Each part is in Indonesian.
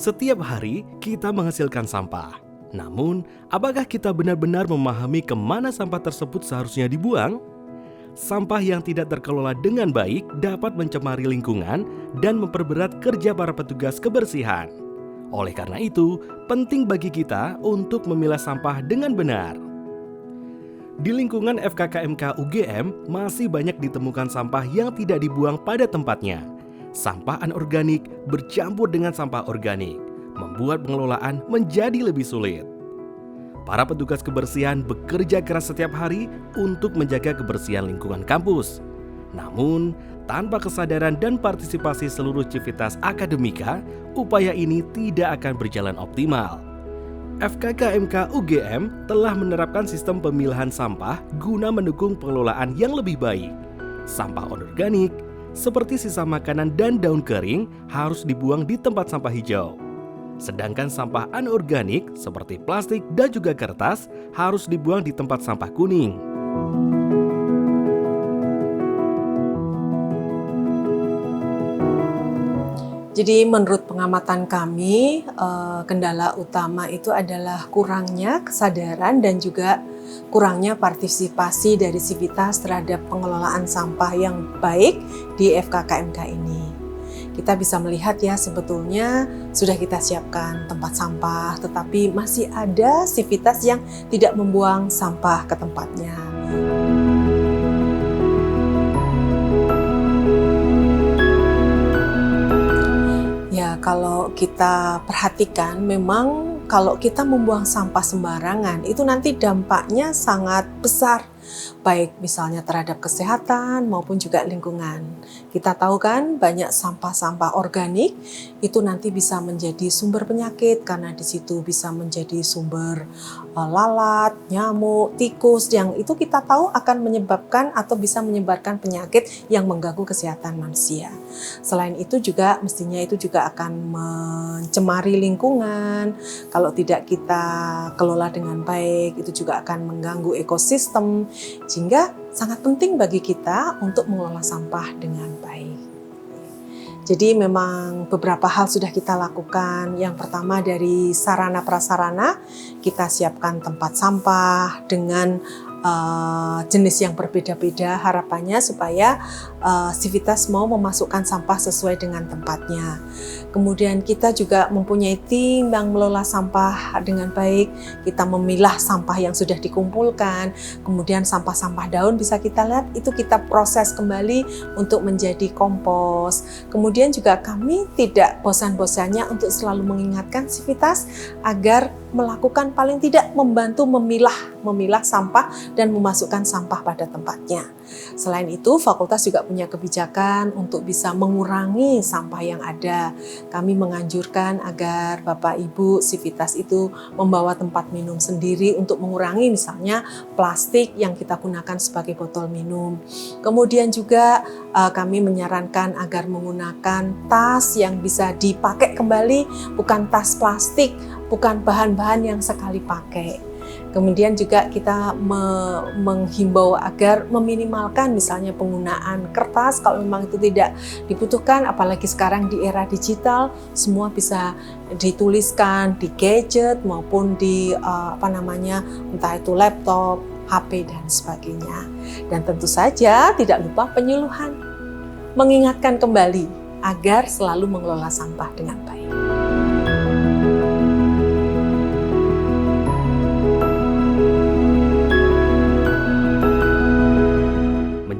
Setiap hari kita menghasilkan sampah. Namun, apakah kita benar-benar memahami kemana sampah tersebut seharusnya dibuang? Sampah yang tidak terkelola dengan baik dapat mencemari lingkungan dan memperberat kerja para petugas kebersihan. Oleh karena itu, penting bagi kita untuk memilah sampah dengan benar. Di lingkungan FKKMK UGM masih banyak ditemukan sampah yang tidak dibuang pada tempatnya. Sampah anorganik bercampur dengan sampah organik, membuat pengelolaan menjadi lebih sulit. Para petugas kebersihan bekerja keras setiap hari untuk menjaga kebersihan lingkungan kampus. Namun, tanpa kesadaran dan partisipasi seluruh civitas akademika, upaya ini tidak akan berjalan optimal. FKKMK UGM telah menerapkan sistem pemilahan sampah guna mendukung pengelolaan yang lebih baik. Sampah anorganik, seperti sisa makanan dan daun kering, harus dibuang di tempat sampah hijau. Sedangkan sampah anorganik, seperti plastik dan juga kertas, harus dibuang di tempat sampah kuning. Jadi menurut pengamatan kami, kendala utama itu adalah kurangnya kesadaran dan juga kurangnya partisipasi dari sivitas terhadap pengelolaan sampah yang baik di FKKMK ini. Kita bisa melihat ya, sebetulnya sudah kita siapkan tempat sampah, tetapi masih ada sivitas yang tidak membuang sampah ke tempatnya. Ya, kalau kita perhatikan, memang kalau kita membuang sampah sembarangan, itu nanti dampaknya sangat besar, baik misalnya terhadap kesehatan maupun juga lingkungan. Kita tahu kan, banyak sampah-sampah organik itu nanti bisa menjadi sumber penyakit, karena di situ bisa menjadi sumber lalat, nyamuk, tikus, yang itu kita tahu akan menyebabkan atau bisa menyebarkan penyakit yang mengganggu kesehatan manusia. Selain itu juga mestinya itu juga akan mencemari lingkungan. Kalau tidak kita kelola dengan baik, itu juga akan mengganggu ekosistem, sehingga sangat penting bagi kita untuk mengelola sampah dengan baik. Jadi memang beberapa hal sudah kita lakukan. Yang pertama dari sarana prasarana, kita siapkan tempat sampah dengan jenis yang berbeda-beda, harapannya supaya sivitas mau memasukkan sampah sesuai dengan tempatnya. Kemudian kita juga mempunyai tim yang mengelola sampah dengan baik. Kita memilah sampah yang sudah dikumpulkan, kemudian sampah-sampah daun bisa kita lihat, itu kita proses kembali untuk menjadi kompos. Kemudian juga kami tidak bosan-bosannya untuk selalu mengingatkan sivitas agar melakukan paling tidak membantu memilah sampah dan memasukkan sampah pada tempatnya. Selain itu, fakultas juga punya kebijakan untuk bisa mengurangi sampah yang ada. Kami menganjurkan agar Bapak Ibu sivitas itu membawa tempat minum sendiri untuk mengurangi misalnya plastik yang kita gunakan sebagai botol minum. Kemudian juga kami menyarankan agar menggunakan tas yang bisa dipakai kembali, bukan tas plastik, bukan bahan-bahan yang sekali pakai. Kemudian juga kita menghimbau agar meminimalkan misalnya penggunaan kertas kalau memang itu tidak dibutuhkan, apalagi sekarang di era digital semua bisa dituliskan di gadget maupun di entah itu laptop, HP dan sebagainya. Dan tentu saja tidak lupa penyuluhan, mengingatkan kembali agar selalu mengelola sampah dengan baik.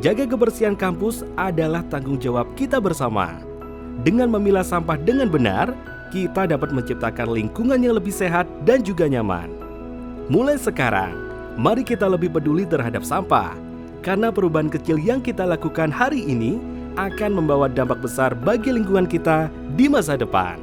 Menjaga kebersihan kampus adalah tanggung jawab kita bersama. Dengan memilah sampah dengan benar, kita dapat menciptakan lingkungan yang lebih sehat dan juga nyaman. Mulai sekarang, mari kita lebih peduli terhadap sampah, karena perubahan kecil yang kita lakukan hari ini akan membawa dampak besar bagi lingkungan kita di masa depan.